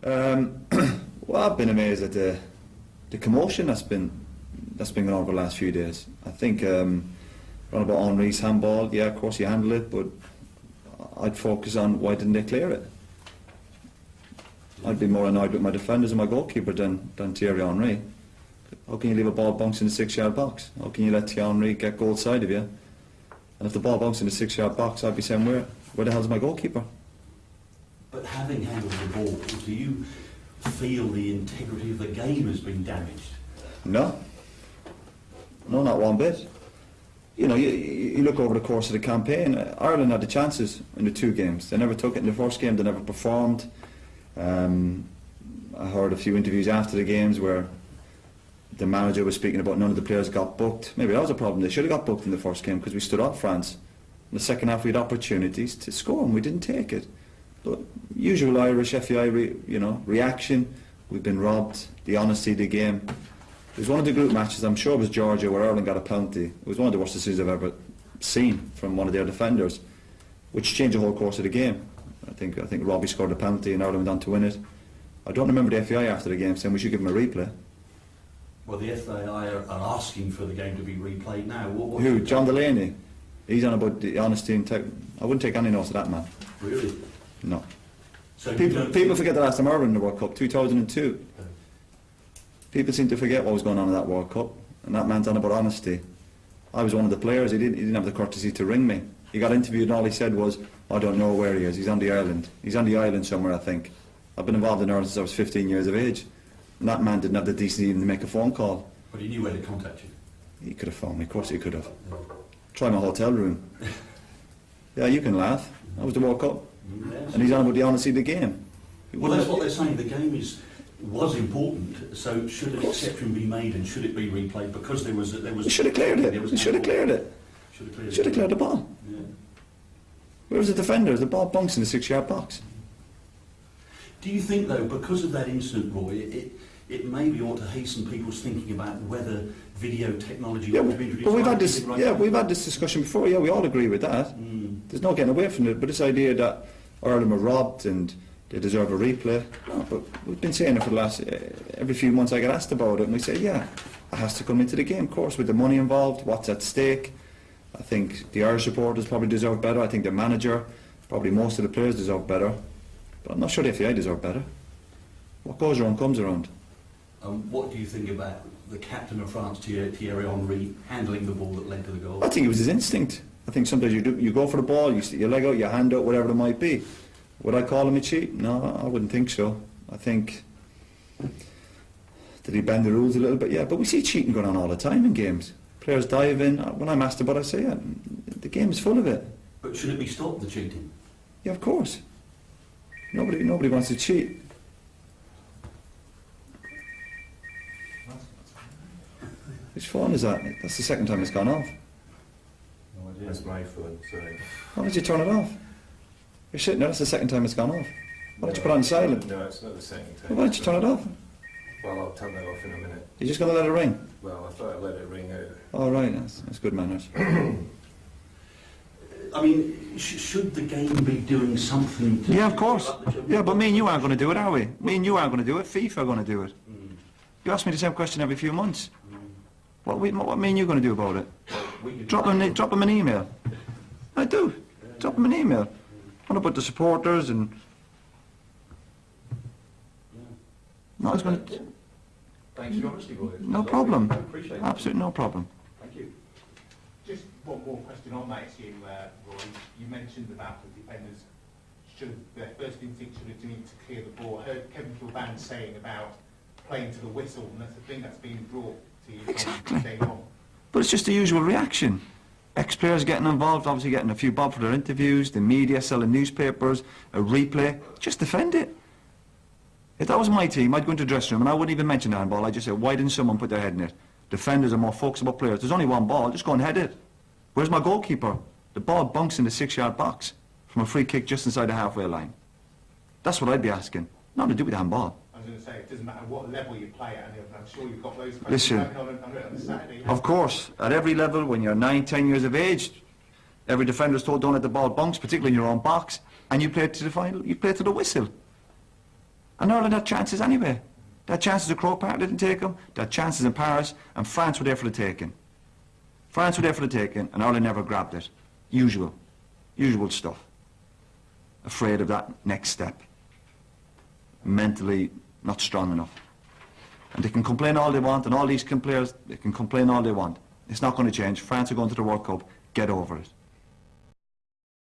Well, I've been amazed at the commotion that's been going on over the last few days. I think around about Henry's handball, yeah, of course he handled it, but I'd focus on why didn't they clear it. I'd be more annoyed with my defenders and my goalkeeper than Thierry Henry. How can you leave a ball bounce in the 6-yard box? How can you let Thierry Henry get goal side of you? And if the ball bounced in the 6-yard box, I'd be saying, where the hell's my goalkeeper? But having handled the ball, do you feel the integrity of the game has been damaged? No, not one bit. You know, you look over the course of the campaign, Ireland had the chances in the 2 games. They never took it in the first game, they never performed. I heard a few interviews after the games where the manager was speaking about none of the players got booked. Maybe that was a problem. They should have got booked in the first game because we stood up France. In the second half we had opportunities to score and we didn't take it. But usual Irish FAI reaction. We've been robbed. The honesty of the game. It was one of the group matches, I'm sure it was Georgia, where Ireland got a penalty. It was one of the worst decisions I've ever seen from one of their defenders, which changed the whole course of the game. I think Robbie scored a penalty and Ireland went on to win it. I don't remember the FAI after the game saying we should give him a replay. Well, the FAI are asking for the game to be replayed now. Who? John Delaney? He's on about the honesty and I wouldn't take any notice of that man. Really? No. So people forget the last time Ireland in the World Cup, 2002. People seem to forget what was going on in that World Cup, and that man's on about honesty. I was one of the players. He didn't have the courtesy to ring me. He got interviewed and all he said was, I don't know where he is. He's on the island. He's on the island somewhere, I think. I've been involved in Ireland since I was 15 years of age. And that man didn't have the decency even to make a phone call. But he knew where to contact you. He could have phoned me, of course he could have. Try my hotel room. Yeah, you can laugh. That was the World Cup. Yes. And he's on about the honesty of the game. Well, that's what they're saying. The game was important, so should an exception be made and should it be replayed? Because there was He should have cleared it. He should have cleared it. Should have cleared the ball. Yeah. Where was the defender? The ball bunks in the 6-yard box. Do you think, though, because of that incident, Roy, it maybe ought to hasten people's thinking about whether video technology ought to be introduced? But we've had this discussion before. Yeah, we all agree with that. There's no getting away from it. But this idea that Ireland were robbed and they deserve a replay. No, but we've been saying it for the last every few months. I get asked about it, and we say, yeah, it has to come into the game, of course, with the money involved, what's at stake. I think the Irish supporters probably deserve better. I think the manager, probably most of the players deserve better. But I'm not sure the FAI deserve better. What goes around comes around. What do you think about the captain of France, Thierry Henry, handling the ball that led to the goal? I think it was his instinct. I think sometimes you go for the ball, you stick your leg out, your hand out, whatever it might be. Would I call him a cheat? No, I wouldn't think so. I think, did he bend the rules a little bit? Yeah, but we see cheating going on all the time in games. Players dive in. When I'm asked about it, I say, yeah, the game is full of it. But should it be stopped, the cheating? Yeah, of course. Nobody wants to cheat. Which phone is that? That's the second time it's gone off. No idea. That's my phone, sorry. Why did you turn it off? You're sitting there, that's the second time it's gone off. Why don't you put it on silent? No, it's not the second time. Well, why don't you turn it off? Well, I'll turn it off in a minute. You're just going to let it ring? Well, I thought I'd let it ring out. Oh, right, that's good manners. I mean, should the game be doing something to... Yeah, of course. Yeah, but me and you aren't going to do it, are we? Me and you aren't going to do it. FIFA are going to do it. You ask me the same question every few months. What me and you going to do about it? Drop them an email. I do. Drop them an email. What about the supporters and... No, it's going to... Thanks for your honesty, Roy. No problem. Appreciate it. Absolutely no problem. Thank you. Just one more question on that issue, Roy. You mentioned about the defenders their first instinct should have been to clear the ball. I heard Kevin Kilbane saying about playing to the whistle, and that's a thing that's been brought to you from day on. But it's just the usual reaction. Ex-players getting involved, obviously getting a few bob for their interviews, the media selling newspapers, a replay. Just defend it. If that was my team, I'd go into the dressing room and I wouldn't even mention the handball. I'd just say, why didn't someone put their head in it? Defenders are more focused about players. There's only one ball, just go and head it. Where's my goalkeeper? The ball bunks in the 6-yard box from a free kick just inside the halfway line. That's what I'd be asking. Nothing to do with the handball. I was going to say, it doesn't matter what level you play at, and I'm sure you've got those questions on Saturday. Of course, at every level, when you're 9, 10 years of age, every defender's told don't let the ball bounce, particularly in your own box, and you play to the final, you play to the whistle. And Ireland had chances anyway. They had chances at Croke Park, didn't take them. They had chances in Paris, and France were there for the taking. France were there for the taking, and Ireland never grabbed it. Usual stuff. Afraid of that next step. Mentally not strong enough. And they can complain all they want, and all these players, they can complain all they want. It's not going to change. France are going to the World Cup. Get over it.